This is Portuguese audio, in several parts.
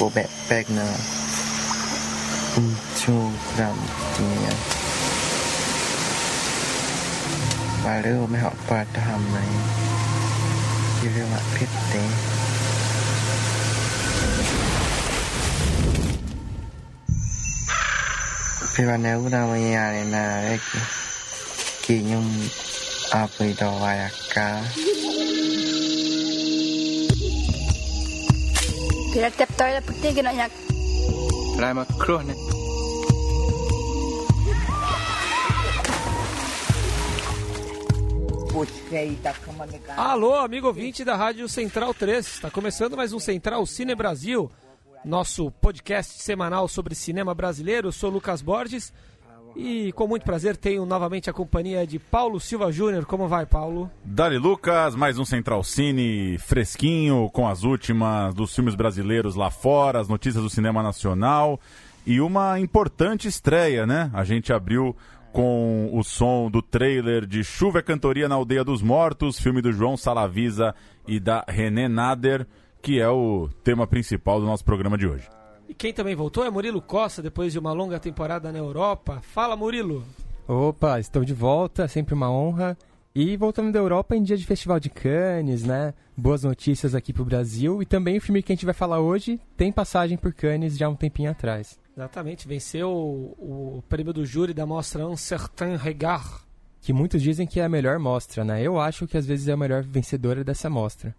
của bạn Wagner cho làm gì và nếu mà họ qua thăm này thì nếu mà biết thế vì bạn nếu nào mà nhà này là đấy kỳ nhung à vì đồ vài cá Kira tiap tahu dapat tiga nak nyak. lại mà kruh này Alô, amigo ouvinte da Rádio Central 3. Está começando mais um Central Cine Brasil, nosso podcast semanal sobre cinema brasileiro. Eu sou Lucas Borges e com muito prazer tenho novamente a companhia de Paulo Silva Júnior. Como vai, Paulo? Dali Lucas, mais um Central Cine fresquinho, com as últimas dos filmes brasileiros lá fora, as notícias do cinema nacional e uma importante estreia, né? A gente abriu com o som do trailer de Chuva é Cantoria na Aldeia dos Mortos, filme do João Salavisa e da René Nader, que é o tema principal do nosso programa de hoje. E quem também voltou é Murilo Costa, depois de uma longa temporada na Europa. Fala, Murilo! Opa, estou de volta, sempre uma honra. E voltando da Europa em dia de Festival de Cannes, né? Boas notícias aqui pro Brasil. E também o filme que a gente vai falar hoje tem passagem por Cannes já há um tempinho atrás. Exatamente, venceu o prêmio do júri da mostra Un Certain Regard. Que muitos dizem que é a melhor mostra, né? Eu acho que às vezes é a melhor vencedora dessa mostra.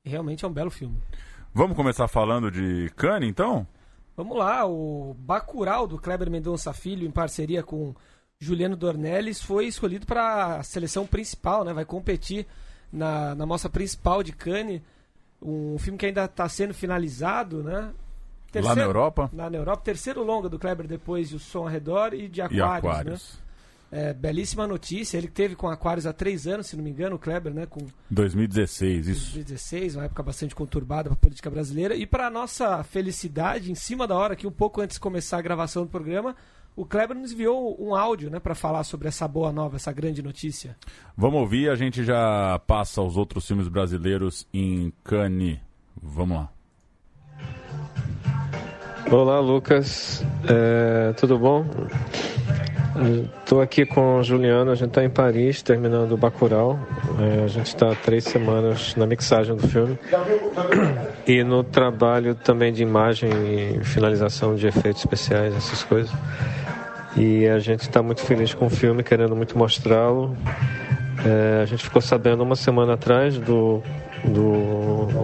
E realmente é um belo filme. Vamos começar falando de Cannes, então? Vamos lá, o Bacurau, do Kleber Mendonça Filho, em parceria com Juliano Dornelles, foi escolhido para a seleção principal, né? Vai competir na mostra principal de Cannes, um filme que ainda está sendo finalizado, né? Lá na Europa? Lá na Europa, terceiro longa do Kleber depois de O Som ao Redor e de Aquários. Né? Belíssima notícia, ele teve com Aquários há 3 anos, se não me engano, o Kleber, né? Com 2016, isso. 2016, uma época bastante conturbada para a política brasileira. E para nossa felicidade, em cima da hora, aqui um pouco antes de começar a gravação do programa, o Kleber nos enviou um áudio, né, para falar sobre essa boa nova, essa grande notícia. Vamos ouvir, a gente já passa os outros filmes brasileiros em Cannes. Vamos lá. Olá, Lucas. Tudo bom? Estou aqui com o Juliano, a gente está em Paris, terminando o Bacurau. A gente está há 3 semanas na mixagem do filme e no trabalho também de imagem e finalização de efeitos especiais, essas coisas. E a gente está muito feliz com o filme, querendo muito mostrá-lo. A gente ficou sabendo uma semana atrás do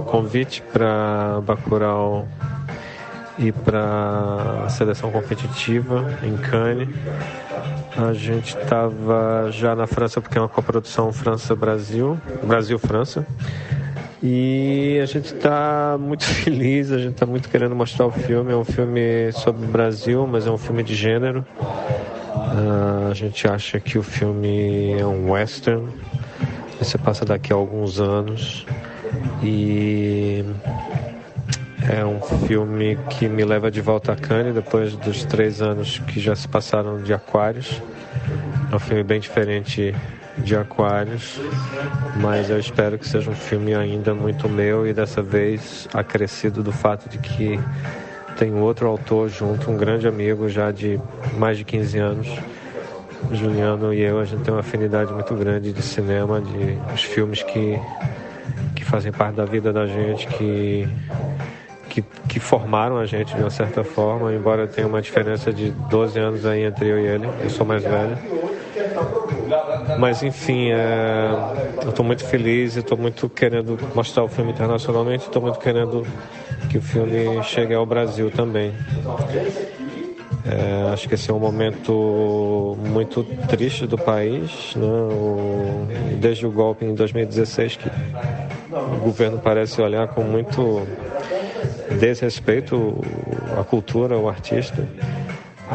convite para Bacurau e para a seleção competitiva em Cannes. A gente estava já na França porque é uma coprodução França-Brasil, Brasil-França, e a gente está muito feliz, a gente está muito querendo mostrar o filme. É um filme sobre o Brasil, mas é um filme de gênero. A gente acha que o filme é um western, você passa daqui a alguns anos, e é um filme que me leva de volta a Cannes depois dos 3 anos que já se passaram de Aquários. É um filme bem diferente de Aquários, mas eu espero que seja um filme ainda muito meu e dessa vez acrescido do fato de que tem outro autor junto, um grande amigo já de mais de 15 anos. O Juliano e eu, a gente tem uma afinidade muito grande de cinema, de os filmes que fazem parte da vida da gente, que formaram a gente de uma certa forma, embora tenha uma diferença de 12 anos aí entre eu e ele. Eu sou mais velho. Mas enfim, eu estou muito feliz e estou muito querendo mostrar o filme internacionalmente, estou muito querendo que o filme chegue ao Brasil também. Acho que esse é um momento muito triste do país, né? Desde o golpe em 2016, que o governo parece olhar com muito desrespeito à cultura, ao artista.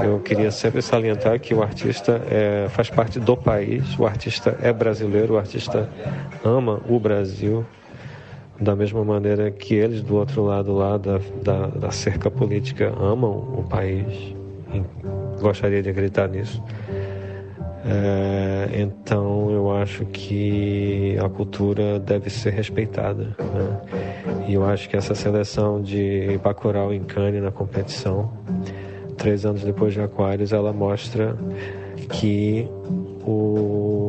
Eu queria sempre salientar que o artista faz parte do país, o artista é brasileiro, o artista ama o Brasil, da mesma maneira que eles do outro lado lá da cerca política amam o país. Gostaria de acreditar nisso. Então eu acho que a cultura deve ser respeitada, né? E eu acho que essa seleção de Bacurau em Cannes na competição, 3 anos depois de Aquários, ela mostra que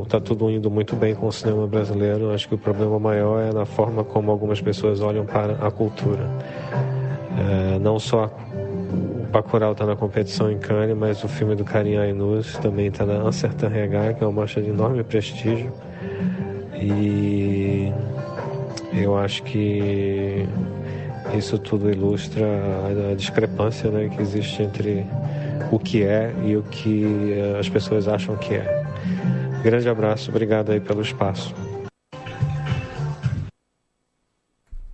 tá tudo indo muito bem com o cinema brasileiro. Eu acho que o problema maior é na forma como algumas pessoas olham para a cultura. Não só o Bacurau está na competição em Cannes, mas o filme do Karim Ainuz também está na Un Certain Regard, que é uma mostra de enorme prestígio. E eu acho que isso tudo ilustra a discrepância, né, que existe entre o que é e o que as pessoas acham que é. Grande abraço, obrigado aí pelo espaço.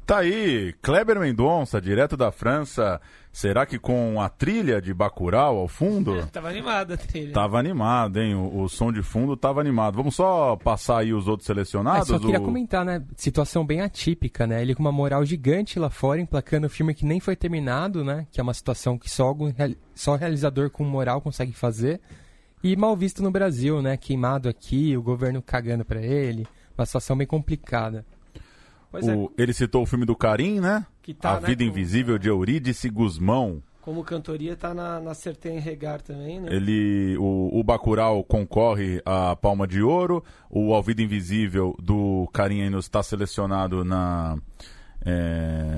Tá aí, Kleber Mendonça, direto da França. Será que com a trilha de Bacurau ao fundo? Tava animada a trilha. Tava animado, hein? O som de fundo tava animado. Vamos só passar aí os outros selecionados? Só queria comentar, né? Situação bem atípica, né? Ele com uma moral gigante lá fora, emplacando o filme que nem foi terminado, né? Que é uma situação que só realizador com moral consegue fazer. E mal visto no Brasil, né? Queimado aqui, o governo cagando pra ele. Uma situação bem complicada. Ele citou o filme do Karim, né? Que tá, A Vida Invisível de Eurídice Guzmão. Como cantoria tá na Certain Regard também, né? O Bacurau concorre à Palma de Ouro. O A Vida Invisível do Karim Ainuz está selecionado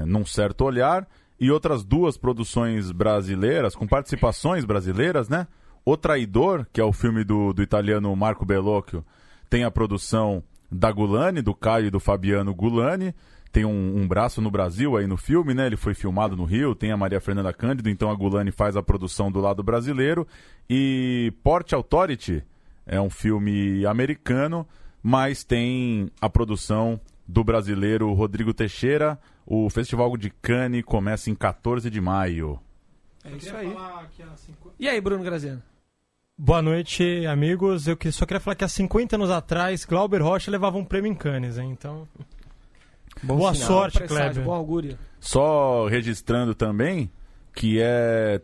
num Certo Olhar. E outras 2 produções brasileiras, com participações brasileiras, né? O Traidor, que é o filme do italiano Marco Bellocchio, tem a produção da Gulani, do Caio e do Fabiano Gulani. Tem um braço no Brasil aí no filme, né? Ele foi filmado no Rio, tem a Maria Fernanda Cândido, então a Gulani faz a produção do lado brasileiro. E Port Authority é um filme americano, mas tem a produção do brasileiro Rodrigo Teixeira. O Festival de Cannes começa em 14 de maio. É isso aí. E aí, Bruno Graziano? Boa noite, amigos. Eu só queria falar que há 50 anos atrás, Glauber Rocha levava um prêmio em Cannes, hein? Então, boa sorte, Kleber. Bom augúrio. Só registrando também que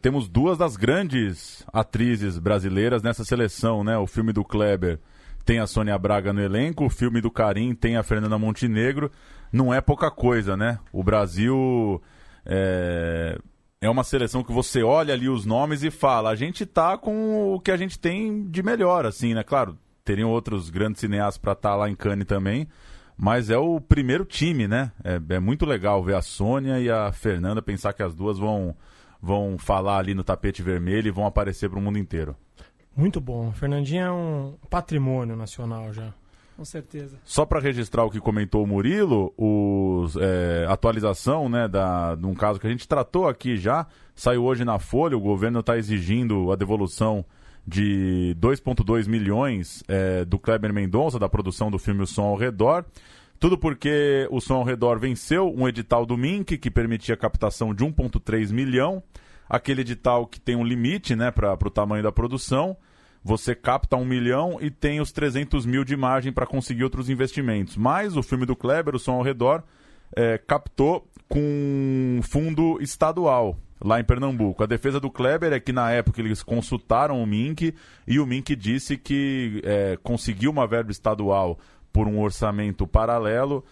temos 2 das grandes atrizes brasileiras nessa seleção, né? O filme do Kleber tem a Sônia Braga no elenco, o filme do Karim tem a Fernanda Montenegro. Não é pouca coisa, né? O Brasil é uma seleção que você olha ali os nomes e fala, a gente tá com o que a gente tem de melhor, assim, né? Claro, teriam outros grandes cineastas para estar lá em Cannes também, mas é o primeiro time, né? É muito legal ver a Sônia e a Fernanda, pensar que as 2 vão falar ali no tapete vermelho e vão aparecer para o mundo inteiro. Muito bom. Fernandinha é um patrimônio nacional já. Com certeza. Só para registrar o que comentou o Murilo, atualização, né, de um caso que a gente tratou aqui já, saiu hoje na Folha, o governo está exigindo a devolução de 2,2 milhões do Kleber Mendonça, da produção do filme O Som ao Redor. Tudo porque o Som ao Redor venceu um edital do MINC que permitia a captação de 1,3 milhão. Aquele edital que tem um limite, né, para o tamanho da produção. Você capta 1 milhão e tem os 300 mil de margem para conseguir outros investimentos. Mas o filme do Kleber, O Som ao Redor, captou com fundo estadual, lá em Pernambuco. A defesa do Kleber é que na época eles consultaram o MINC e o MINC disse que conseguiu uma verba estadual por um orçamento paralelo,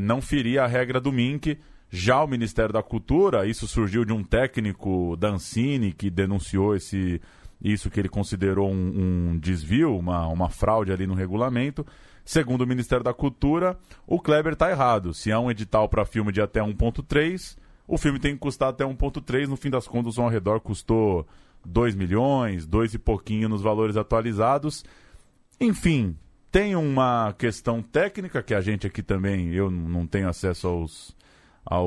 não feria a regra do MINC. Já o Ministério da Cultura, isso surgiu de um técnico da Ancine que denunciou isso que ele considerou um desvio, uma fraude ali no regulamento. Segundo o Ministério da Cultura, o Kleber está errado. Se há um edital para filme de até 1,3, o filme tem que custar até 1,3. No fim das contas, o Som ao Redor custou 2 milhões, 2 e pouquinho nos valores atualizados. Enfim, tem uma questão técnica que a gente aqui também, eu não tenho acesso a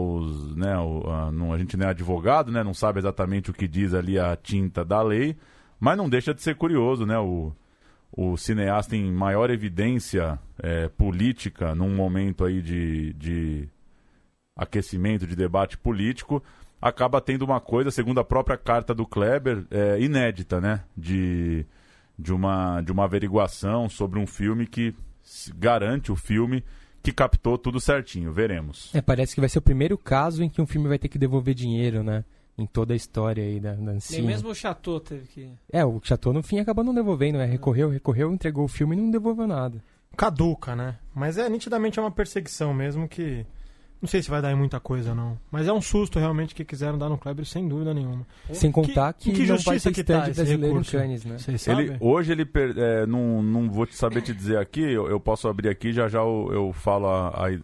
gente não é advogado, né? Não sabe exatamente o que diz ali a tinta da lei, mas não deixa de ser curioso, né? O cineasta em maior evidência política, num momento aí de aquecimento, de debate político, acaba tendo uma coisa, segundo a própria carta do Kleber, inédita, né? De uma averiguação sobre um filme que garante o filme que captou tudo certinho. Veremos. Parece que vai ser o primeiro caso em que um filme vai ter que devolver dinheiro, né? Em toda a história aí da Ancine. Nem mesmo o Chateau teve que... O Chateau no fim acabou não devolvendo, né? Recorreu, entregou o filme e não devolveu nada. Caduca, né? Mas nitidamente é uma perseguição mesmo que Não sei se vai dar em muita coisa, não. Mas é um susto, realmente, que quiseram dar no Kleber, sem dúvida nenhuma. Sem contar que não vai ter que stand tá esse brasileiro em recurso? Cannes, né? Vocês sabem? Hoje ele não vou saber te dizer aqui, eu posso abrir aqui, já eu falo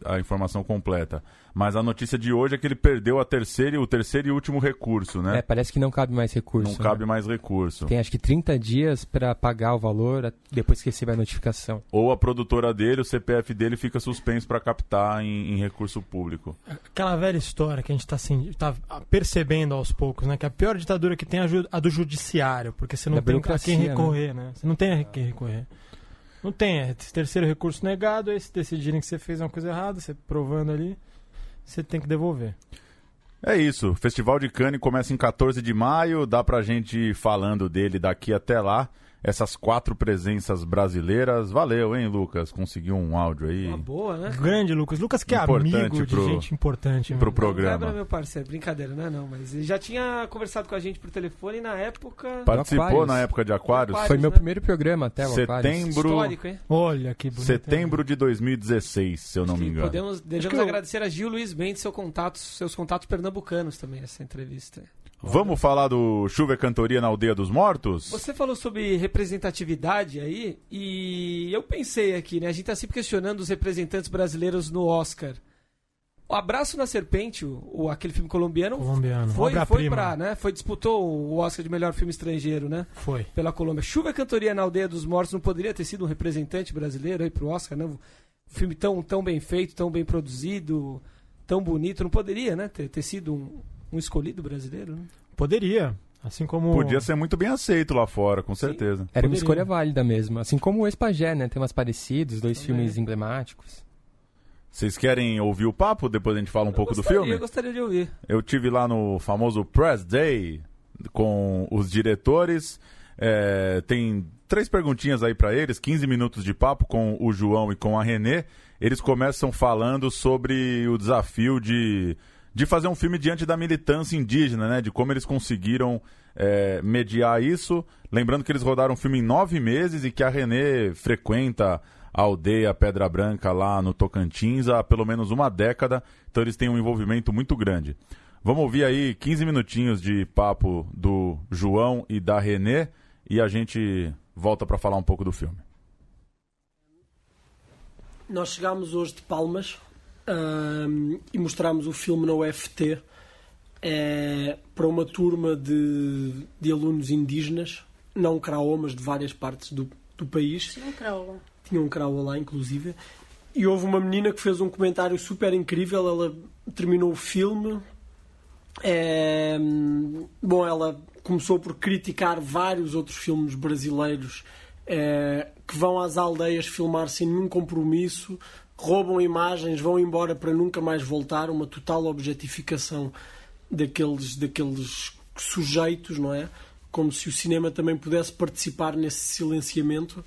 a informação completa. Mas a notícia de hoje é que ele perdeu o terceiro e último recurso, né? Parece que não cabe mais recurso. Não cabe mais recurso. Tem acho que 30 dias para pagar o valor depois que receber a notificação. Ou a produtora dele, o CPF dele fica suspenso para captar em recurso público. Aquela velha história que a gente tá percebendo aos poucos, né? Que a pior ditadura que tem é a do judiciário, porque você não Da tem a burocracia, quem recorrer, né? Você não tem a quem recorrer. Não tem, esse terceiro recurso negado, aí se decidirem que você fez uma coisa errada, você provando ali, você tem que devolver. É isso, o Festival de Cannes começa em 14 de maio, dá pra gente ir falando dele daqui até lá. Essas 4 presenças brasileiras, valeu, hein, Lucas? Conseguiu um áudio aí. Uma boa, né? Grande, Lucas. Lucas que é Importante amigo de gente importante. Pro mesmo. programa. Kleber é meu parceiro, brincadeira, né? Não, mas ele já tinha conversado com a gente por telefone e na época... Participou Aquários. na época de Aquários? Aquários. Foi meu né? primeiro programa até o Aquários. Histórico, hein? Olha que bonito. Setembro de 2016, se eu não me engano. Devemos agradecer a Gil Luiz Mendes, seus contatos pernambucanos também, essa entrevista. Vamos falar do Chuva e Cantoria na Aldeia dos Mortos? Você falou sobre representatividade aí, e eu pensei aqui, né? A gente tá sempre questionando os representantes brasileiros no Oscar. O Abraço na Serpente, aquele filme colombiano, disputou o Oscar de melhor filme estrangeiro, né? Foi. Pela Colômbia. Chuva e Cantoria na Aldeia dos Mortos não poderia ter sido um representante brasileiro aí pro Oscar, né? Um filme tão bem feito, tão bem produzido, tão bonito, não poderia, né? Ter sido um escolhido brasileiro, né? Poderia. Assim como... Podia ser muito bem aceito lá fora, com certeza. Era uma escolha válida mesmo. Assim como o Ex-Pagé, né? Tem umas parecidos, 2 filmes emblemáticos. Vocês querem ouvir o papo? Depois a gente fala um pouco do filme? Eu gostaria de ouvir. Eu tive lá no famoso Press Day com os diretores. Tem 3 perguntinhas aí pra eles, 15 minutos de papo com o João e com a Renê. Eles começam falando sobre o desafio de fazer um filme diante da militância indígena, né? De como eles conseguiram mediar isso. Lembrando que eles rodaram um filme em 9 meses e que a Renê frequenta a aldeia Pedra Branca lá no Tocantins há pelo menos uma década. Então eles têm um envolvimento muito grande. Vamos ouvir aí 15 minutinhos de papo do João e da Renê e a gente volta para falar um pouco do filme. Nós chegámos hoje de Palmas e mostramos o filme na UFT para uma turma de alunos indígenas, não Craô, mas de várias partes do país. Tinha um Craô lá, inclusive. E houve uma menina que fez um comentário super incrível. Ela terminou o filme. Ela começou por criticar vários outros filmes brasileiros que vão às aldeias filmar sem nenhum compromisso, roubam imagens, vão embora para nunca mais voltar, uma total objetificação daqueles sujeitos, não é? Como se o cinema também pudesse participar nesse silenciamento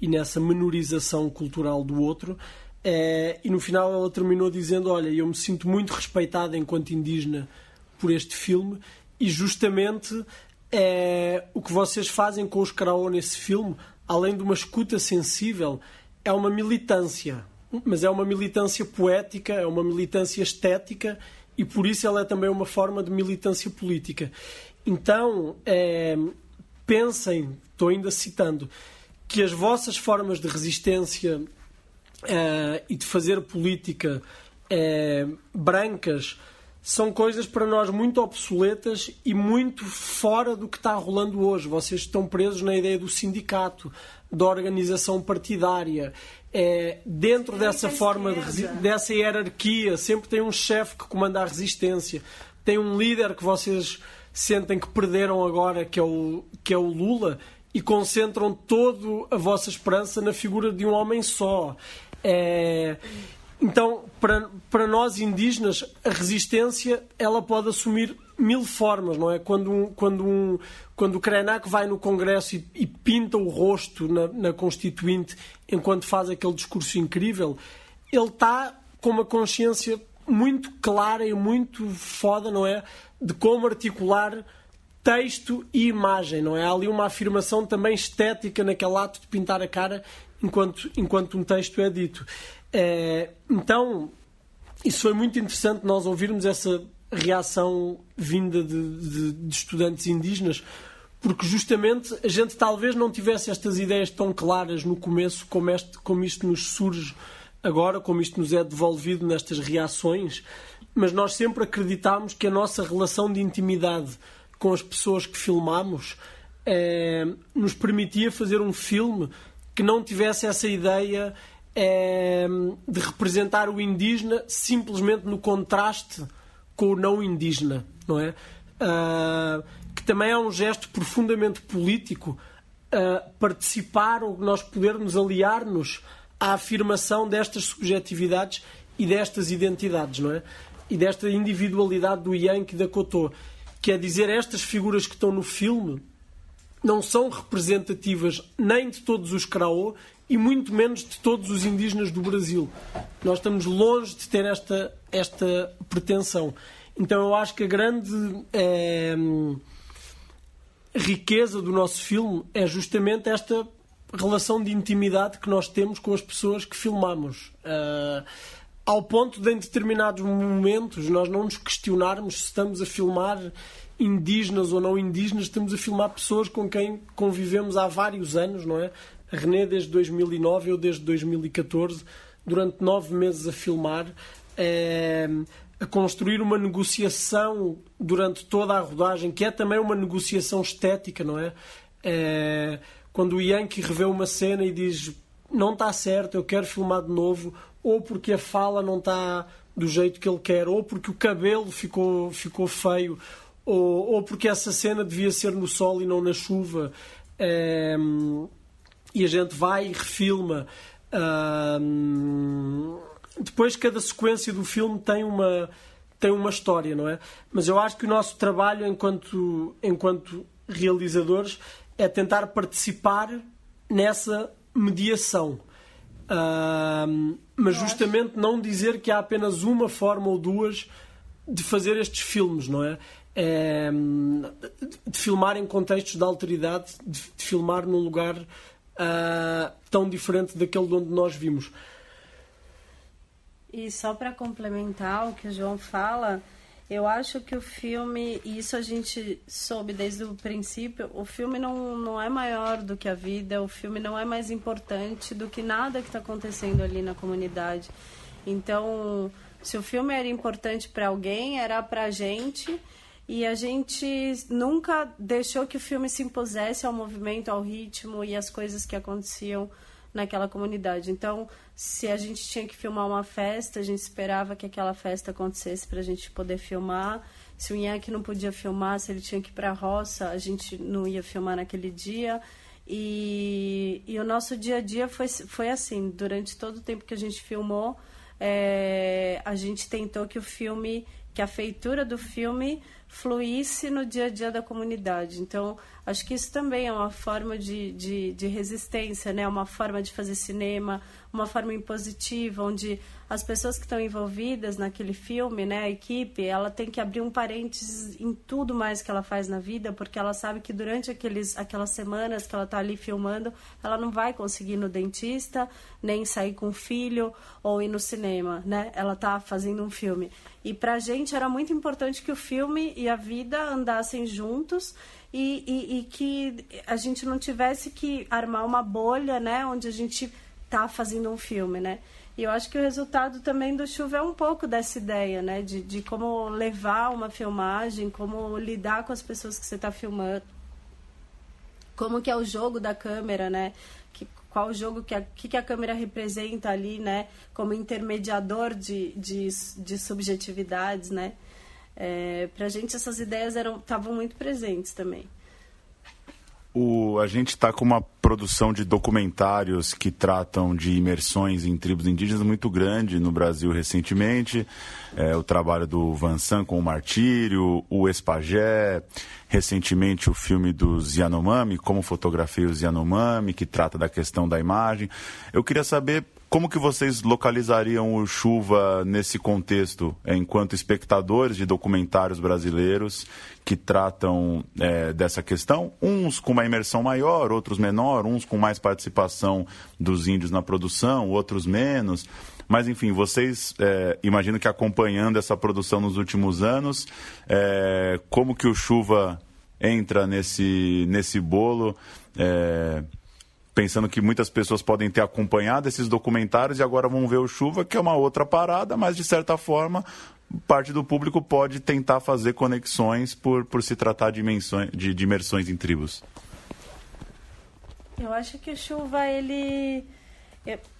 e nessa menorização cultural do outro. E no final ela terminou dizendo: olha, eu me sinto muito respeitada enquanto indígena por este filme, e justamente o que vocês fazem com os Craô nesse filme, além de uma escuta sensível, é uma militância, mas é uma militância poética, é uma militância estética, e por isso ela é também uma forma de militância política. Então, pensem, estou ainda citando, que as vossas formas de resistência e de fazer política brancas são coisas para nós muito obsoletas e muito fora do que está rolando hoje. Vocês estão presos na ideia do sindicato, da organização partidária. Dentro dessa forma, dessa hierarquia, sempre tem um chefe que comanda a resistência. Tem um líder que vocês sentem que perderam agora, que é o Lula, e concentram toda a vossa esperança na figura de um homem só. Então, para nós indígenas, a resistência ela pode assumir 1000 formas, não é? Quando o Krenak vai no Congresso e pinta o rosto na Constituinte enquanto faz aquele discurso incrível, ele está com uma consciência muito clara e muito foda, não é? De como articular texto e imagem, não é? Há ali uma afirmação também estética naquele ato de pintar a cara enquanto um texto é dito. Então, isso foi muito interessante nós ouvirmos essa reação vinda de estudantes indígenas, porque justamente a gente talvez não tivesse estas ideias tão claras no começo como isto nos surge agora, como isto nos é devolvido nestas reações, mas nós sempre acreditámos que a nossa relação de intimidade com as pessoas que filmámos nos permitia fazer um filme que não tivesse essa ideia de representar o indígena simplesmente no contraste com o não indígena, não é? Que também é um gesto profundamente político, participar ou nós podermos aliar-nos à afirmação destas subjetividades e destas identidades, não é? E desta individualidade do Yankee e da Cotô. Quer dizer, estas figuras que estão no filme não são representativas nem de todos os Karaô e muito menos de todos os indígenas do Brasil. Nós estamos longe de ter esta pretensão. Então eu acho que a grande riqueza do nosso filme é justamente esta relação de intimidade que nós temos com as pessoas que filmamos. Ao ponto de, em determinados momentos, nós não nos questionarmos se estamos a filmar indígenas ou não indígenas, estamos a filmar pessoas com quem convivemos há vários anos, não é? A René desde 2009, eu desde 2014, durante 9 meses a filmar, a construir uma negociação durante toda a rodagem, que é também uma negociação estética, não é? Quando o Yankee revê uma cena e diz não está certo, eu quero filmar de novo, ou porque a fala não está do jeito que ele quer, ou porque o cabelo ficou feio, ou porque essa cena devia ser no sol e não na chuva, e a gente vai e refilma. Depois cada sequência do filme tem uma história, não é? Mas eu acho que o nosso trabalho enquanto realizadores é tentar participar nessa mediação, mas justamente não dizer que há apenas uma forma ou duas de fazer estes filmes, não é? De filmar em contextos de alteridade, de filmar num lugar tão diferente daquele de onde nós vimos. E só para complementar o que o João fala, eu acho que o filme, e isso a gente soube desde o princípio, o filme não é maior do que a vida, o filme não é mais importante do que nada que está acontecendo ali na comunidade. Então, se o filme era importante para alguém, era para a gente, e a gente nunca deixou que o filme se impusesse ao movimento, ao ritmo e às coisas que aconteciam naquela comunidade. Então, se a gente tinha que filmar uma festa, a gente esperava que aquela festa acontecesse para a gente poder filmar. Se o Yankee não podia filmar, se ele tinha que ir para a roça, a gente não ia filmar naquele dia. E o nosso dia a dia foi assim. Durante todo o tempo que a gente filmou, a gente tentou que a feitura do filme fluísse no dia a dia da comunidade. Então, acho que isso também é uma forma de resistência, né? Uma forma de fazer cinema, uma forma impositiva, onde as pessoas que estão envolvidas naquele filme, né, a equipe, ela tem que abrir um parênteses em tudo mais que ela faz na vida, porque ela sabe que durante aquelas semanas que ela está ali filmando, ela não vai conseguir ir no dentista, nem sair com o filho ou ir no cinema, né? Ela está fazendo um filme. E para a gente era muito importante que o filme e a vida andassem juntos e que a gente não tivesse que armar uma bolha, né, onde a gente está fazendo um filme, né? E eu acho que o resultado também do Chuva é um pouco dessa ideia, né, de como levar uma filmagem, como lidar com as pessoas que você está filmando, como que é o jogo da câmera, né? Qual o jogo que a câmera representa ali, né? Como intermediador de subjetividades, né? Pra gente essas ideias estavam muito presentes também. A gente está com uma produção de documentários que tratam de imersões em tribos indígenas muito grande no Brasil recentemente. O trabalho do Vansan com o Martírio, o Espagé, recentemente o filme dos Yanomami, Como Fotografei os Yanomami, que trata da questão da imagem. Eu queria saber como que vocês localizariam o Chuva nesse contexto, enquanto espectadores de documentários brasileiros que tratam dessa questão, uns com uma imersão maior, outros menor, uns com mais participação dos índios na produção, outros menos, Mas, enfim, vocês, imagino que acompanhando essa produção nos últimos anos, como que o Chuva entra nesse bolo, pensando que muitas pessoas podem ter acompanhado esses documentários e agora vão ver o Chuva, que é uma outra parada, mas, de certa forma, parte do público pode tentar fazer conexões por se tratar de imersões em tribos. Eu acho que o Chuva,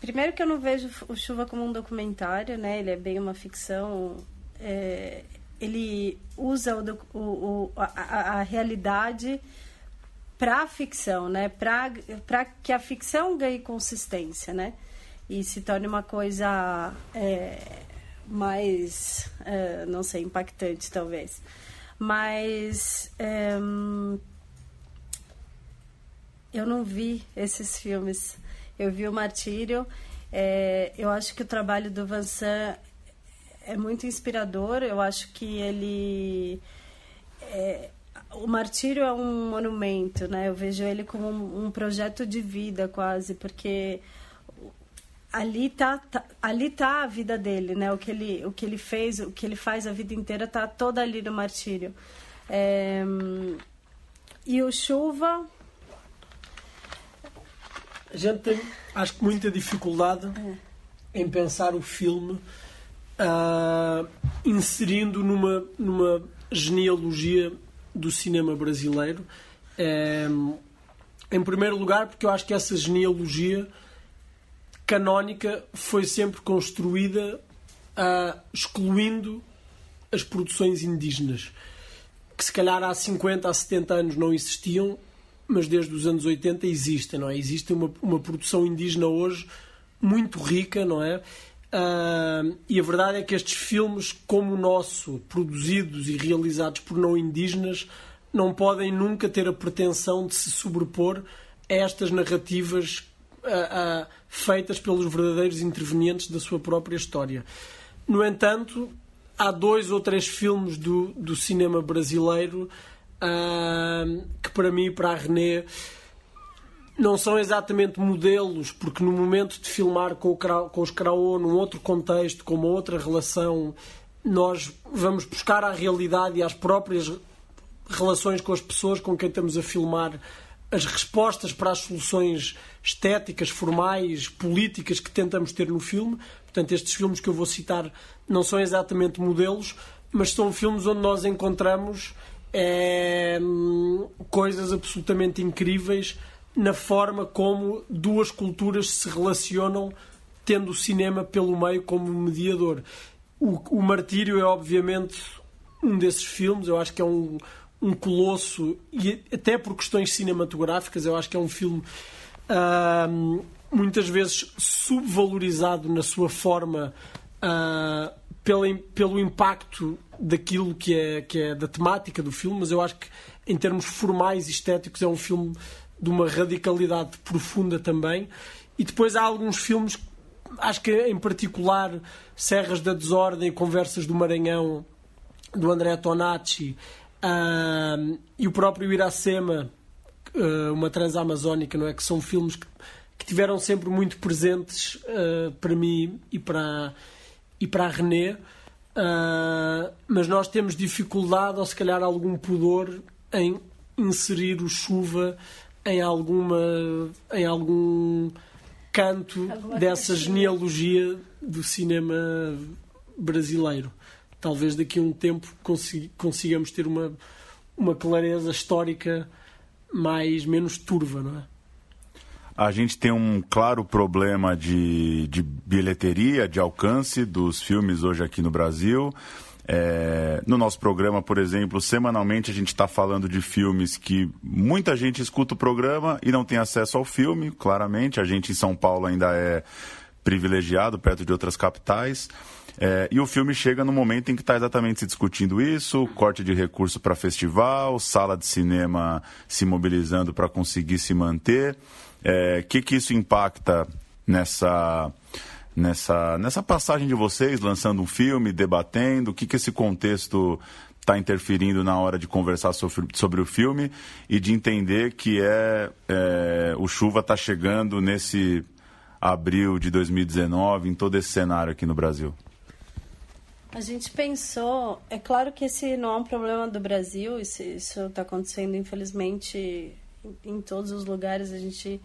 primeiro que eu não vejo o Chuva como um documentário, né? Ele é bem uma ficção. Ele usa a realidade para a ficção, né? Para que a ficção ganhe consistência, né? E se torne uma coisa mais, não sei, impactante, talvez. Mas eu não vi esses filmes. Eu vi o Martírio. Eu acho que o trabalho do Vincent é muito inspirador. Eu acho que ele... o Martírio é um monumento, né? Eu vejo ele como um projeto de vida, quase, porque ali tá a vida dele, né? O que ele fez, o que ele faz a vida inteira tá toda ali no Martírio. E o Chuva... A gente tem, acho que, muita dificuldade em pensar o filme inserindo numa genealogia do cinema brasileiro. Em primeiro lugar, porque eu acho que essa genealogia canónica foi sempre construída excluindo as produções indígenas, que se calhar há 50, há 70 anos não existiam, mas desde os anos 80 existem, não é? Existe uma produção indígena hoje muito rica, não é? E a verdade é que estes filmes, como o nosso, produzidos e realizados por não indígenas, não podem nunca ter a pretensão de se sobrepor a estas narrativas feitas pelos verdadeiros intervenientes da sua própria história. No entanto, há 2 ou 3 filmes do cinema brasileiro que para mim e para a René não são exatamente modelos, porque no momento de filmar com os Craô, num outro contexto, com uma outra relação, nós vamos buscar à realidade e às próprias relações com as pessoas com quem estamos a filmar as respostas para as soluções estéticas, formais, políticas que tentamos ter no filme. Portanto, estes filmes que eu vou citar não são exatamente modelos, mas são filmes onde nós encontramos coisas absolutamente incríveis na forma como 2 culturas se relacionam, tendo o cinema pelo meio como mediador. O Martírio é obviamente um desses filmes. Eu acho que é um colosso, e até por questões cinematográficas eu acho que é um filme muitas vezes subvalorizado na sua forma, pelo impacto daquilo que é da temática do filme, mas eu acho que em termos formais e estéticos é um filme de uma radicalidade profunda também. E depois há alguns filmes, acho que em particular Serras da Desordem e Conversas do Maranhão, do André Tonacci, e o próprio Iracema, uma Transamazónica, não é? Que são filmes que tiveram sempre muito presentes para mim e para a René, mas nós temos dificuldade, ou se calhar algum pudor, em inserir o Chuva em algum canto dessa genealogia do cinema brasileiro. Talvez daqui a um tempo consigamos ter uma clareza histórica menos turva, não é? A gente tem um claro problema de bilheteria, de alcance dos filmes hoje aqui no Brasil. No nosso programa, por exemplo, semanalmente a gente está falando de filmes que muita gente escuta o programa e não tem acesso ao filme, claramente. A gente em São Paulo ainda é privilegiado, perto de outras capitais. E o filme chega no momento em que está exatamente se discutindo isso, corte de recurso para festival, sala de cinema se mobilizando para conseguir se manter. Que isso impacta nessa passagem de vocês, lançando um filme, debatendo? O que esse contexto está interferindo na hora de conversar sobre o filme e de entender que o Chuva está chegando nesse abril de 2019, em todo esse cenário aqui no Brasil? A gente pensou, é claro que esse não é um problema do Brasil, isso está acontecendo infelizmente em todos os lugares. A gente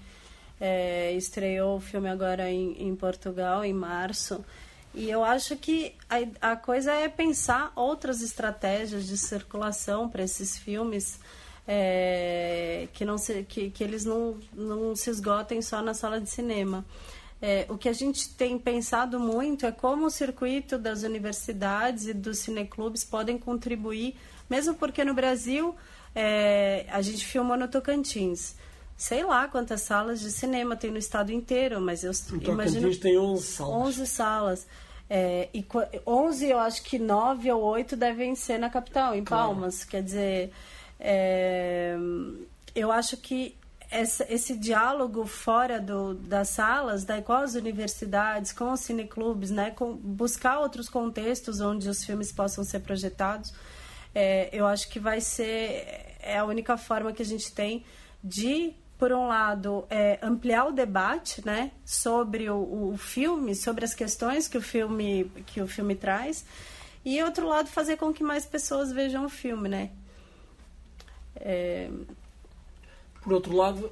estreou o filme agora em Portugal, em março, e eu acho que a coisa é pensar outras estratégias de circulação para esses filmes, que eles não se esgotem só na sala de cinema. O que a gente tem pensado muito é como o circuito das universidades e dos cineclubes podem contribuir, mesmo porque no Brasil a gente filmou no Tocantins. Sei lá quantas salas de cinema tem no estado inteiro, mas eu imagino... Tocantins tem 11 salas. 11 salas. 11, eu acho que 9 ou 8 devem ser na capital, em Palmas. Quer dizer, eu acho que esse diálogo fora das salas, com as universidades, com os cineclubes, né, buscar outros contextos onde os filmes possam ser projetados, eu acho que vai ser a única forma que a gente tem de, por um lado, ampliar o debate, né, sobre o filme, sobre as questões que o filme traz, e, outro lado, fazer com que mais pessoas vejam o filme, né. Por outro lado,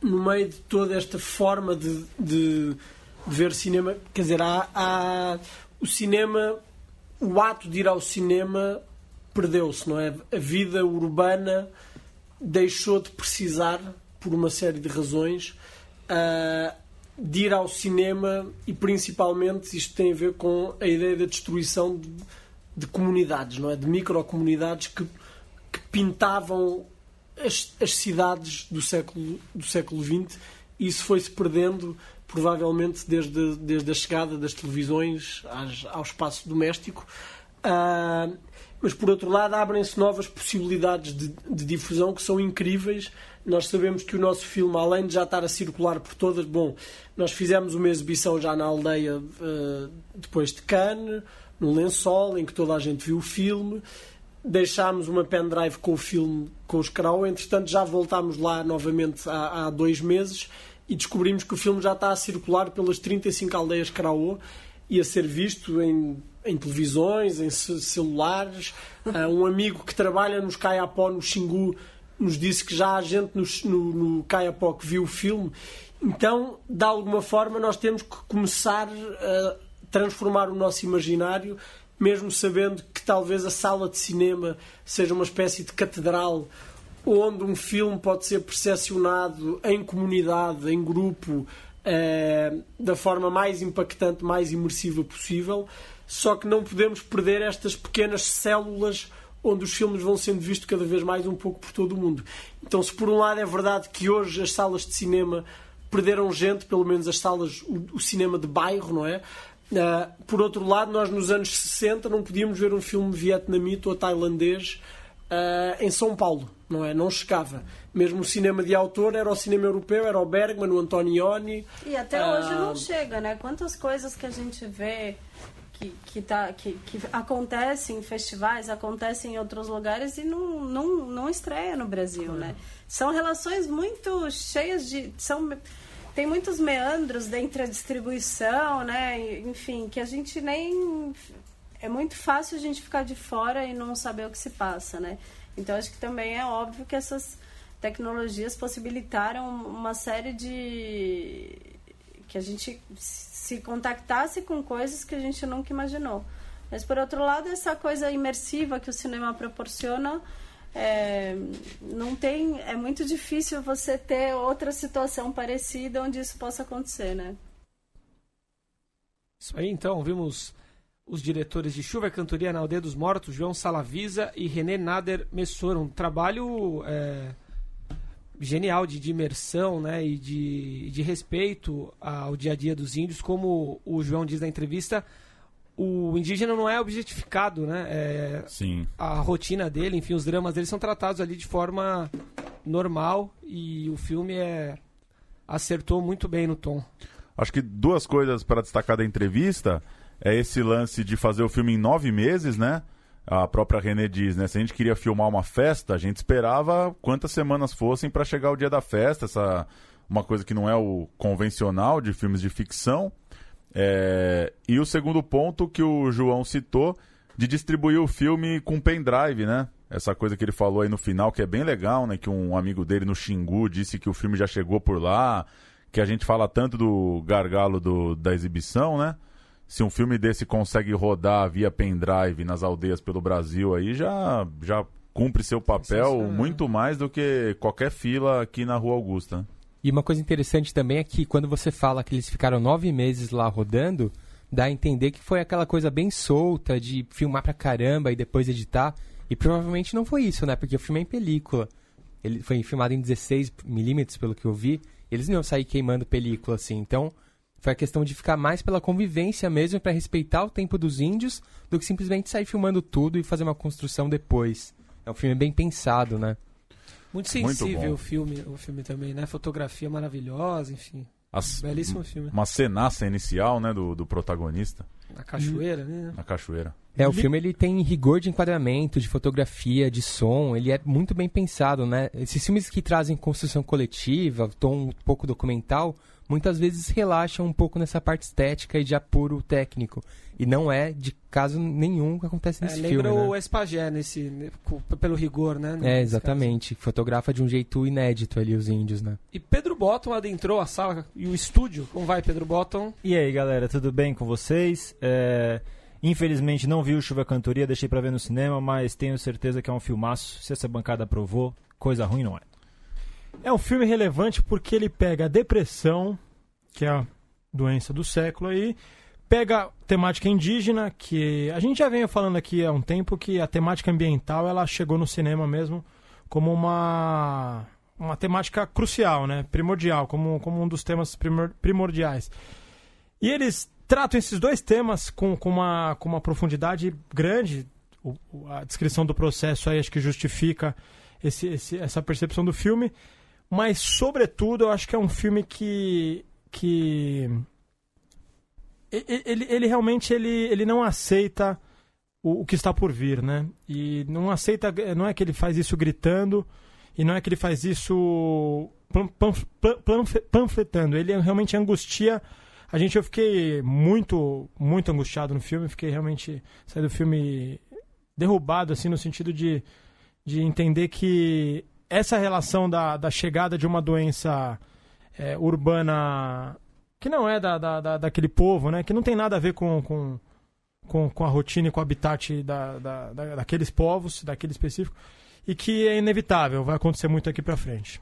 no meio de toda esta forma de ver cinema, quer dizer, há o cinema, o ato de ir ao cinema perdeu-se, não é? A vida urbana deixou de precisar, por uma série de razões, de ir ao cinema, e principalmente isto tem a ver com a ideia da destruição de comunidades, não é? De microcomunidades que pintavam as cidades do século XX, e isso foi-se perdendo provavelmente desde a chegada das televisões ao espaço doméstico. Mas, por outro lado, abrem-se novas possibilidades de difusão que são incríveis. Nós sabemos que o nosso filme, além de já estar a circular por todas... Bom, nós fizemos uma exibição já na aldeia depois de Cannes, no Lençol, em que toda a gente viu o filme. Deixámos uma pendrive com o filme, com os Karaô. Entretanto, já voltámos lá novamente há 2 meses e descobrimos que o filme já está a circular pelas 35 aldeias Karaô e a ser visto em televisões, em celulares. Um amigo que trabalha nos Kayapó, no Xingu, nos disse que já há gente no Kayapó que viu o filme. Então, de alguma forma, nós temos que começar a transformar o nosso imaginário, mesmo sabendo que talvez a sala de cinema seja uma espécie de catedral onde um filme pode ser percepcionado em comunidade, em grupo, da forma mais impactante, mais imersiva possível. Só que não podemos perder estas pequenas células onde os filmes vão sendo vistos cada vez mais um pouco por todo o mundo. Então, se por um lado é verdade que hoje as salas de cinema perderam gente, pelo menos as salas, o cinema de bairro, não é? Por outro lado, nós nos anos 60 não podíamos ver um filme vietnamita ou tailandês em São Paulo, não é? Não chegava. Mesmo o cinema de autor era o cinema europeu, era o Bergman, o Antonioni. E até hoje não chega, né? Quantas coisas que a gente vê que acontecem em festivais, acontecem em outros lugares e não estreia no Brasil, né? São relações muito cheias de... Tem muitos meandros dentro da distribuição, né? Enfim, que a gente nem... É muito fácil a gente ficar de fora e não saber o que se passa, né? Então, acho que também é óbvio que essas tecnologias possibilitaram uma série de... que a gente se contactasse com coisas que a gente nunca imaginou. Mas, por outro lado, essa coisa imersiva que o cinema proporciona... não tem, é muito difícil você ter outra situação parecida onde isso possa acontecer, né? Isso aí, então, vimos os diretores de Chuva e Cantoria na Aldeia dos Mortos, João Salavisa e René Nader Messoro. Um trabalho genial de imersão, né, e de respeito ao dia a dia dos índios. Como o João diz na entrevista, o indígena não é objetificado, né? Sim. A rotina dele, enfim, os dramas dele são tratados ali de forma normal, e o filme acertou muito bem no tom. Acho que 2 coisas para destacar da entrevista é esse lance de fazer o filme em 9 meses, né? A própria René diz, né? Se a gente queria filmar uma festa, a gente esperava quantas semanas fossem para chegar o dia da festa, uma coisa que não é o convencional de filmes de ficção. E o segundo ponto que o João citou, de distribuir o filme com pendrive, né? Essa coisa que ele falou aí no final, que é bem legal, né? Que um amigo dele no Xingu disse que o filme já chegou por lá, que a gente fala tanto do gargalo da exibição, né? Se um filme desse consegue rodar via pendrive nas aldeias pelo Brasil, aí já cumpre seu papel muito mais do que qualquer fila aqui na Rua Augusta, né? E uma coisa interessante também é que quando você fala que eles ficaram 9 meses lá rodando, dá a entender que foi aquela coisa bem solta de filmar pra caramba e depois editar. E provavelmente não foi isso, né? Porque o filme é em película. Ele foi filmado em 16mm, pelo que eu vi. Eles não iam sair queimando película, assim. Então, foi a questão de ficar mais pela convivência mesmo, pra respeitar o tempo dos índios, do que simplesmente sair filmando tudo e fazer uma construção depois. É um filme bem pensado, né? Muito sensível o filme também, né? Fotografia maravilhosa, enfim. Belíssimo filme. Uma cenaça inicial, né, do protagonista. Na cachoeira, né? Na cachoeira. O filme ele tem rigor de enquadramento, de fotografia, de som, ele é muito bem pensado, né? Esses filmes que trazem construção coletiva, tom um pouco documental, muitas vezes relaxam um pouco nessa parte estética e de apuro técnico. E não é de caso nenhum que acontece nesse filme, lembra né? o Espagé pelo rigor, né? Exatamente. Caso. Fotografa de um jeito inédito ali os índios, né? E Pedro Botton adentrou a sala e o estúdio. Como vai, Pedro Botton? E aí, galera, tudo bem com vocês? Infelizmente não vi o Chuva Cantoria, deixei pra ver no cinema, mas tenho certeza que é um filmaço. Se essa bancada aprovou, coisa ruim não é. É um filme relevante porque ele pega a depressão, que é a doença do século aí, pega temática indígena, que a gente já vem falando aqui há um tempo que a temática ambiental ela chegou no cinema mesmo como uma temática crucial, né? Primordial, como um dos temas primordiais. E eles tratam esses dois temas com uma profundidade grande. A descrição do processo aí acho que justifica essa percepção do filme, mas sobretudo eu acho que é um filme que ele realmente ele não aceita o que está por vir, né? E não aceita, não é que ele faz isso gritando e não é que ele faz isso panfletando, ele realmente angustia a gente. Eu fiquei muito angustiado no filme, fiquei realmente saí do filme derrubado assim no sentido de entender que essa relação da chegada de uma doença urbana que não é daquele povo, né? Que não tem nada a ver com a rotina e com o habitat daqueles povos, daquele específico, e que é inevitável, vai acontecer muito aqui pra frente.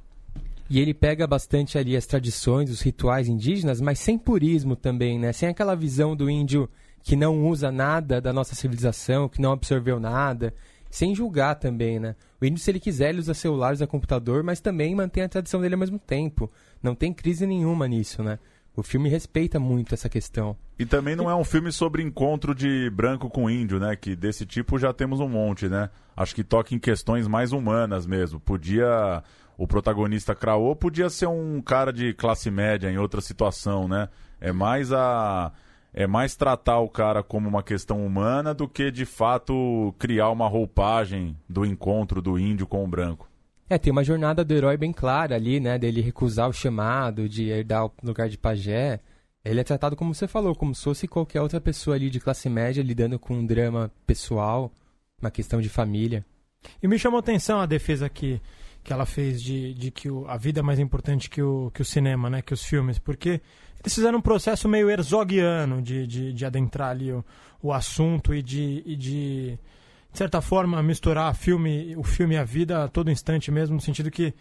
E ele pega bastante ali as tradições, os rituais indígenas, mas sem purismo também, né? Sem aquela visão do índio que não usa nada da nossa civilização, que não absorveu nada, sem julgar também, né? O índio, se ele quiser, ele usa celular, usa computador, mas também mantém a tradição dele ao mesmo tempo. Não tem crise nenhuma nisso, né? O filme respeita muito essa questão. E também não é um filme sobre encontro de branco com índio, né? Que desse tipo já temos um monte, né? Acho que toca em questões mais humanas mesmo. O protagonista Craô podia ser um cara de classe média em outra situação, né? É mais tratar o cara como uma questão humana do que, de fato, criar uma roupagem do encontro do índio com o branco. Tem uma jornada do herói bem clara ali, né? Dele recusar o chamado, de herdar o lugar de pajé. Ele é tratado, como você falou, como se fosse qualquer outra pessoa ali de classe média lidando com um drama pessoal, uma questão de família. E me chamou a atenção a defesa que ela fez de que a vida é mais importante que o cinema, né? Que os filmes, porque eles fizeram um processo meio herzogiano de adentrar ali o assunto e de certa forma misturar o filme e a vida a todo instante mesmo, no sentido que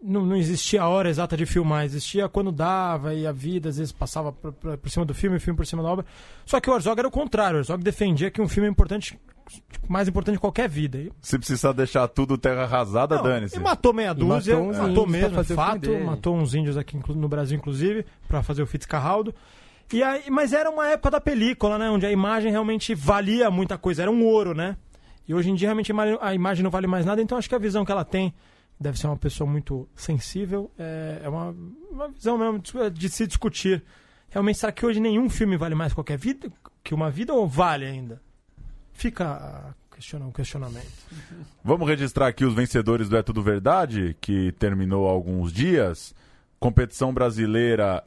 não existia a hora exata de filmar, existia quando dava e a vida às vezes passava por cima do filme, o filme por cima da obra. Só que o Herzog era o contrário, o Herzog defendia que um filme é importante, mais importante que qualquer vida. Se precisar deixar tudo terra arrasada, dane-se. E matou meia dúzia, matou mesmo, fazer fato, matou uns índios aqui no Brasil, inclusive, para fazer o Fitzcarraldo. Mas era uma época da película, né? Onde a imagem realmente valia muita coisa, era um ouro, né? E hoje em dia realmente a imagem não vale mais nada, então acho que a visão que ela tem, deve ser uma pessoa muito sensível, é uma visão mesmo de se discutir. Realmente, será que hoje nenhum filme vale mais que uma vida, ou vale ainda? Fica a o questionamento. Vamos registrar aqui os vencedores do É Tudo Verdade, que terminou há alguns dias. Competição brasileira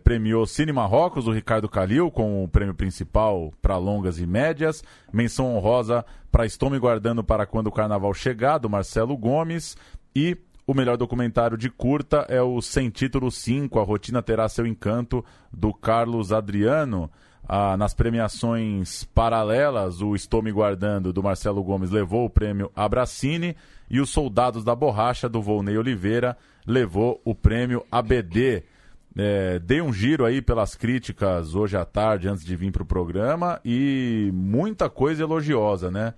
premiou Cine Marrocos, do Ricardo Calil, com o prêmio principal para longas e médias. Menção honrosa para Estou Me Guardando para Quando o Carnaval Chegar, do Marcelo Gomes. E o melhor documentário de curta é o Sem Título 5, A Rotina Terá Seu Encanto, do Carlos Adriano. Nas premiações paralelas, o Estou Me Guardando, do Marcelo Gomes, levou o prêmio Abracine, e os Soldados da Borracha, do Volney Oliveira, levou o prêmio ABD. Dei um giro aí pelas críticas hoje à tarde, antes de vir para o programa, e muita coisa elogiosa, né?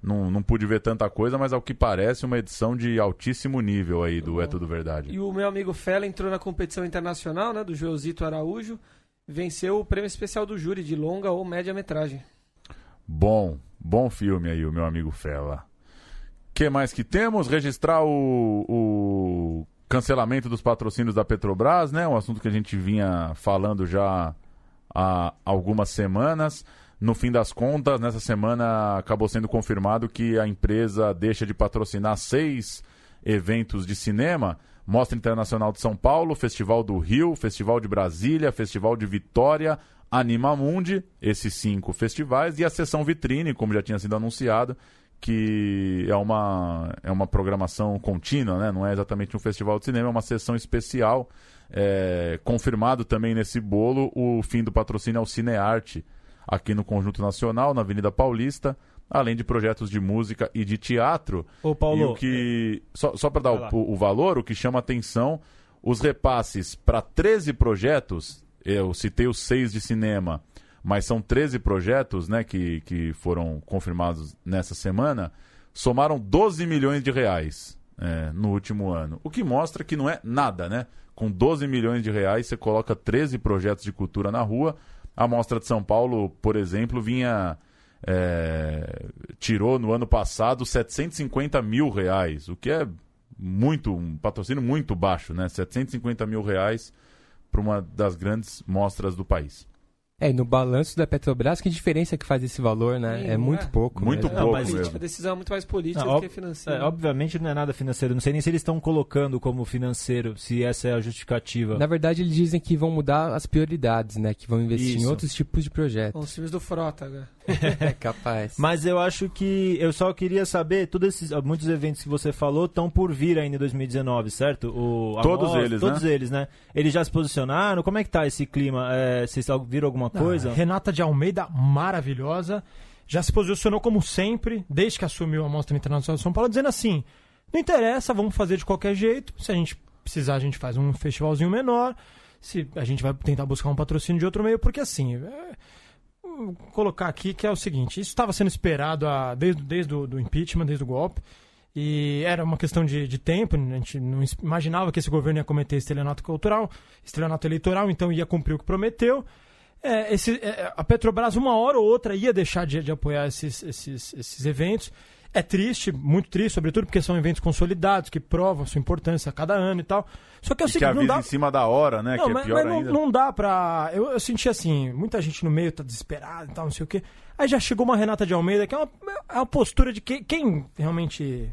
Não pude ver tanta coisa, mas ao que parece uma edição de altíssimo nível aí do É Tudo Verdade. E o meu amigo Fela entrou na competição internacional, né, do Joelzito Araújo, venceu o prêmio especial do júri de longa ou média metragem. Bom filme aí, o meu amigo Fela. O que mais que temos? Registrar o cancelamento dos patrocínios da Petrobras, né? Um assunto que a gente vinha falando já há algumas semanas. No fim das contas, nessa semana acabou sendo confirmado que a empresa deixa de patrocinar 6 eventos de cinema: Mostra Internacional de São Paulo, Festival do Rio, Festival de Brasília, Festival de Vitória, Animamundi, esses 5 festivais, e a Sessão Vitrine, como já tinha sido anunciado, que é uma programação contínua, né? Não é exatamente um festival de cinema, é uma sessão especial. Confirmado também nesse bolo o fim do patrocínio ao Cinearte, aqui no Conjunto Nacional, na Avenida Paulista, além de projetos de música e de teatro. Ô, Paulo, e o que, só para dar o valor, o que chama atenção, os repasses para 13 projetos, eu citei os 6 de cinema, mas são 13 projetos, né, que foram confirmados nessa semana, somaram 12 milhões de reais no último ano. O que mostra que não é nada, né? Com 12 milhões de reais você coloca 13 projetos de cultura na rua. A Mostra de São Paulo, por exemplo, tirou no ano passado 750 mil reais, o que é um patrocínio muito baixo, né? 750 mil reais para uma das grandes mostras do país. E no balanço da Petrobras, que diferença que faz esse valor, né? Sim, é muito pouco. Muito mesmo. pouco mas mesmo. a decisão é muito mais política do que financeira. Obviamente não é nada financeiro. Não sei nem se eles estão colocando como financeiro, se essa é a justificativa. Na verdade, eles dizem que vão mudar as prioridades, né? Que vão investir em Isso. outros tipos de projetos. Os filmes do Frota agora. É capaz. Mas eu acho que eu só queria saber, muitos eventos que você falou estão por vir ainda em 2019, certo? Todos eles, né? Eles já se posicionaram? Como é que tá esse clima? Vocês viram alguma coisa? Renata de Almeida, maravilhosa, já se posicionou como sempre, desde que assumiu a Mostra Internacional de São Paulo, dizendo assim, não interessa, vamos fazer de qualquer jeito, se a gente precisar a gente faz um festivalzinho menor, se a gente vai tentar buscar um patrocínio de outro meio, porque assim... Vou colocar aqui que é o seguinte, isso estava sendo esperado desde o impeachment, desde o golpe, e era uma questão de tempo, a gente não imaginava que esse governo ia cometer estelionato eleitoral, então ia cumprir o que prometeu. A Petrobras, uma hora ou outra, ia deixar de apoiar esses eventos. É triste, muito triste, sobretudo porque são eventos consolidados, que provam a sua importância a cada ano e tal. Só que é o seguinte, não dá em cima da hora, né? Não, que é pior ainda. Não dá pra... Eu senti assim, muita gente no meio tá desesperada e tal, não sei o quê. Aí já chegou uma Renata de Almeida, que é uma postura de quem realmente...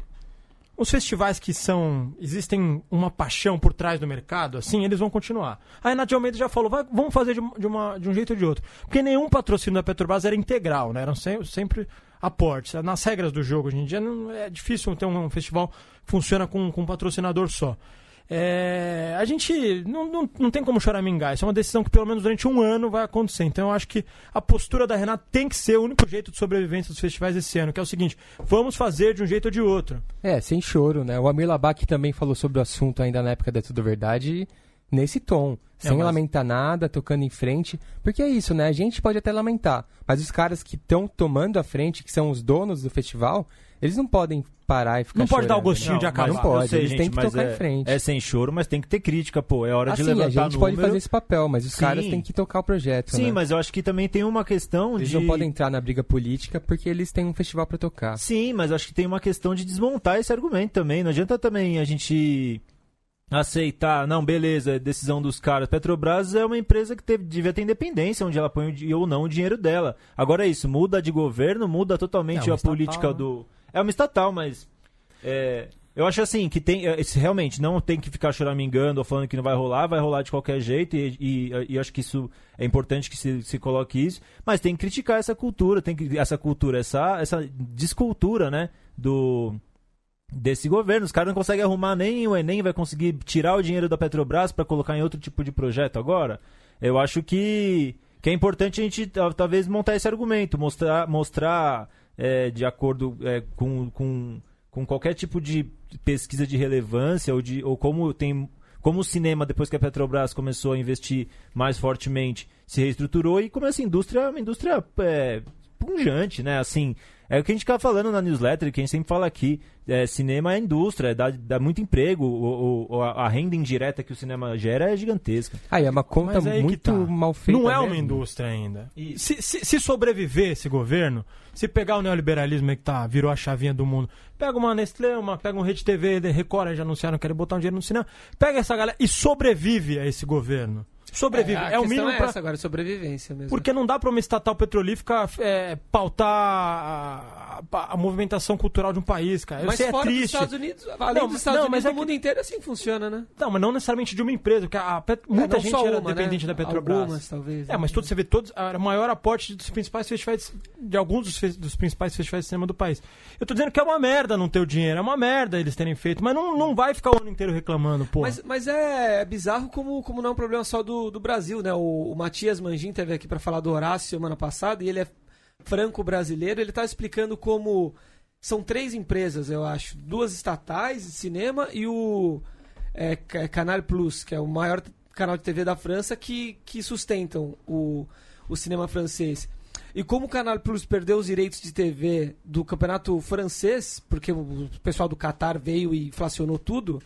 Os festivais que existem uma paixão por trás do mercado, assim, eles vão continuar. A Renata de Almeida já falou, vamos fazer de um jeito ou de outro. Porque nenhum patrocínio da Petrobras era integral, né? Eram sempre aportes. Nas regras do jogo, hoje em dia, é difícil ter um festival que funciona com um patrocinador só. A gente não tem como choramingar. Isso é uma decisão que pelo menos durante um ano vai acontecer. Então eu acho que a postura da Renata tem que ser o único jeito de sobrevivência dos festivais esse ano, que é o seguinte, vamos fazer de um jeito ou de outro. Sem choro, né? O Amir Labak também falou sobre o assunto ainda na época da Tudo Verdade, nesse tom, sem lamentar nada, tocando em frente, porque é isso, né? A gente pode até lamentar, mas os caras que estão tomando a frente, que são os donos do festival, eles não podem parar e ficar Não pode chorando, dar o gostinho né? de acabar. Não pode, sei, eles gente, têm que tocar em frente. É sem choro, mas tem que ter crítica, pô. É hora de levantar a gente número. pode fazer esse papel, mas os caras têm que tocar o projeto, Sim, né? mas eu acho que também tem uma questão eles não podem entrar na briga política porque eles têm um festival pra tocar. Sim, mas eu acho que tem uma questão de desmontar esse argumento também. Não adianta também a gente aceitar, não, beleza, decisão dos caras. Petrobras é uma empresa que devia ter independência, onde ela põe ou não o dinheiro dela. Agora é isso, muda de governo, muda totalmente a política do... É uma estatal, mas... eu acho assim, que realmente não tem que ficar choramingando ou falando que não vai rolar de qualquer jeito, e acho que isso é importante que se coloque isso, mas tem que criticar essa cultura, essa descultura, né, desse governo. Os caras não conseguem arrumar, nem o Enem vai conseguir tirar o dinheiro da Petrobras para colocar em outro tipo de projeto agora. Eu acho que é importante a gente talvez montar esse argumento, mostrar de acordo com qualquer tipo de pesquisa de relevância ou como o cinema, depois que a Petrobras começou a investir mais fortemente, se reestruturou, e como essa indústria é uma indústria pungente, né? Assim, é o que a gente fica falando na newsletter, que a gente sempre fala aqui, cinema é indústria, dá muito emprego, a renda indireta que o cinema gera é gigantesca. É uma conta muito mal feita. Não é mesmo. uma indústria ainda. Se sobreviver esse governo, se pegar o neoliberalismo aí que virou a chavinha do mundo, pega uma Nestlé, pega um Rede TV, Record, já anunciaram que querem botar um dinheiro no cinema, pega essa galera e sobrevive a esse governo. Sobrevive. A o mínimo essa agora, sobrevivência mesmo. Porque não dá para uma estatal petrolífica pautar a movimentação cultural de um país, cara. Mas sei, fora é triste. dos Estados Unidos, além dos Estados Unidos, o mundo inteiro assim funciona, né? Não, mas não necessariamente de uma empresa, porque muita gente era dependente da Petrobras. Algumas, talvez. Mas você vê o maior aporte dos principais festivais, de alguns dos principais festivais de cinema do país. Eu tô dizendo que é uma merda não ter o dinheiro, é uma merda eles terem feito, mas não vai ficar o ano inteiro reclamando, pô. Mas é bizarro como não é um problema só do Brasil, né? O Matias Mangin teve aqui para falar do Horácio semana passada, e ele é franco-brasileiro. Ele tá explicando como são 3 empresas, eu acho, 2 estatais de cinema e o Canal Plus, que é o maior canal de TV da França, que sustentam o cinema francês. E como o Canal Plus perdeu os direitos de TV do campeonato francês, porque o pessoal do Qatar veio e inflacionou tudo,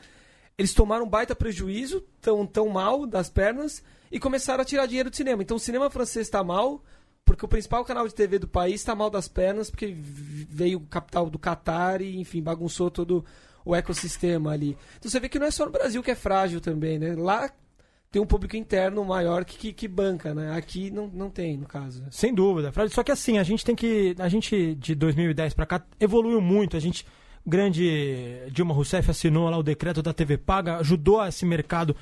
eles tomaram um baita prejuízo, tão mal das pernas, e começaram a tirar dinheiro do cinema. Então o cinema francês está mal, porque o principal canal de TV do país está mal das pernas, porque veio o capital do Qatar e, enfim, bagunçou todo o ecossistema ali. Então você vê que não é só no Brasil que é frágil também, né? Lá tem um público interno maior que banca, né? Aqui não tem, no caso. Sem dúvida, frágil. Só que assim, a gente de 2010 para cá evoluiu muito. Grande Dilma Rousseff assinou lá o decreto da TV paga, ajudou esse mercado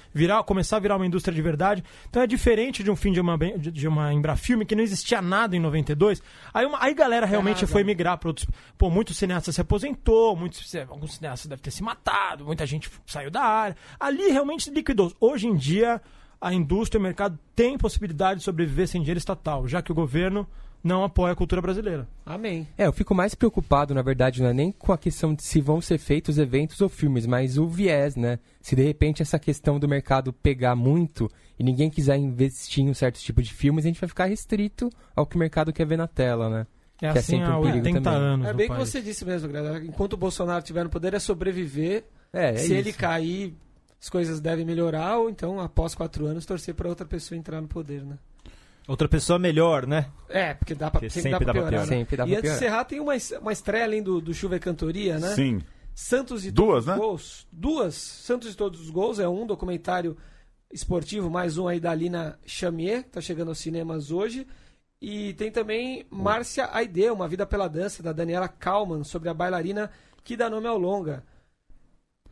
começar a virar uma indústria de verdade. Então é diferente de um fim de uma Embrafilme, que não existia nada em 92. Aí galera realmente foi migrar para outros. Pô, muitos cineastas se aposentou, alguns cineastas devem ter se matado, muita gente saiu da área. Ali realmente liquidou. Hoje em dia, a indústria e o mercado têm possibilidade de sobreviver sem dinheiro estatal, já que o governo não apoia a cultura brasileira. Amém. Eu fico mais preocupado, na verdade, não é nem com a questão de se vão ser feitos eventos ou filmes, mas o viés, né? Se de repente essa questão do mercado pegar muito e ninguém quiser investir em um certo tipo de filmes, a gente vai ficar restrito ao que o mercado quer ver na tela, né? É que assim há 80 anos. É bem que você disse mesmo, galera. Enquanto o Bolsonaro estiver no poder, é sobreviver. Se isso. Ele cair, as coisas devem melhorar, ou então, após 4 anos, torcer para outra pessoa entrar no poder, né? Outra pessoa melhor, né? Porque sempre dá pra piorar. Sempre dá pra e antes de piorar. encerrar, tem uma estreia além do Chuva e Cantoria, né? Sim. Santos e Todos os né? Gols. 2. Santos e Todos os Gols é um documentário esportivo, mais um aí da Lina Chamier, que tá chegando aos cinemas hoje. E tem também Márcia Aide, Uma Vida pela Dança, da Daniela Kalman, sobre a bailarina que dá nome ao longa.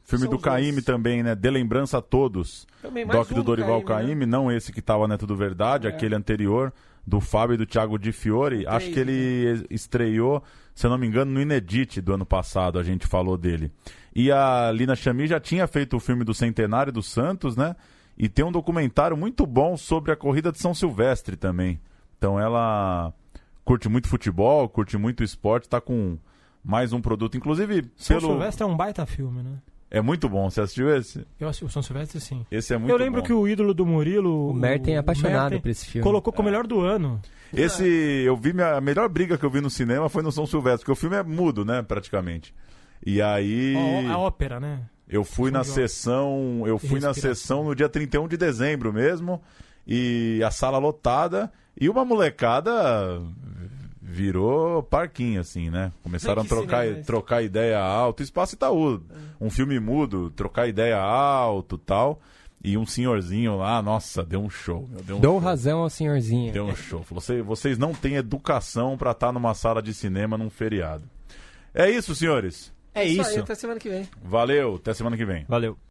Filme do Caymmi também, né? De Lembrança a Todos. Também mais Doc do Dorival Caymmi, né? Não esse que tava na Tudo Verdade, aquele anterior, do Fábio e do Thiago Di Fiore. Acho que ele estreou, se eu não me engano, no Inedit do ano passado, a gente falou dele. E a Lina Chamier já tinha feito o filme do Centenário do Santos, né? E tem um documentário muito bom sobre a corrida de São Silvestre também. Então ela curte muito futebol, curte muito esporte, tá com mais um produto, inclusive São Silvestre é um baita filme, né? É muito bom. Você assistiu esse? Eu assisti o São Silvestre, sim. Esse é muito bom. Eu lembro que o ídolo do Murilo... O Merten é apaixonado por esse filme. Colocou como o melhor do ano. Eu vi a melhor briga que eu vi no cinema foi no São Silvestre, porque o filme é mudo, né, praticamente. E aí... A ópera, né? Eu fui na sessão... no dia 31 de dezembro mesmo, e a sala lotada, e uma molecada virou parquinho, assim, né? Começaram a trocar ideia alto. Espaço Itaú. Um filme mudo, trocar ideia alto e tal. E um senhorzinho lá, nossa, deu um show. Dou razão ao senhorzinho. Deu um show. Vocês não têm educação pra estar numa sala de cinema num feriado. É isso, senhores. É isso. Aí, até semana que vem. Valeu, até semana que vem. Valeu.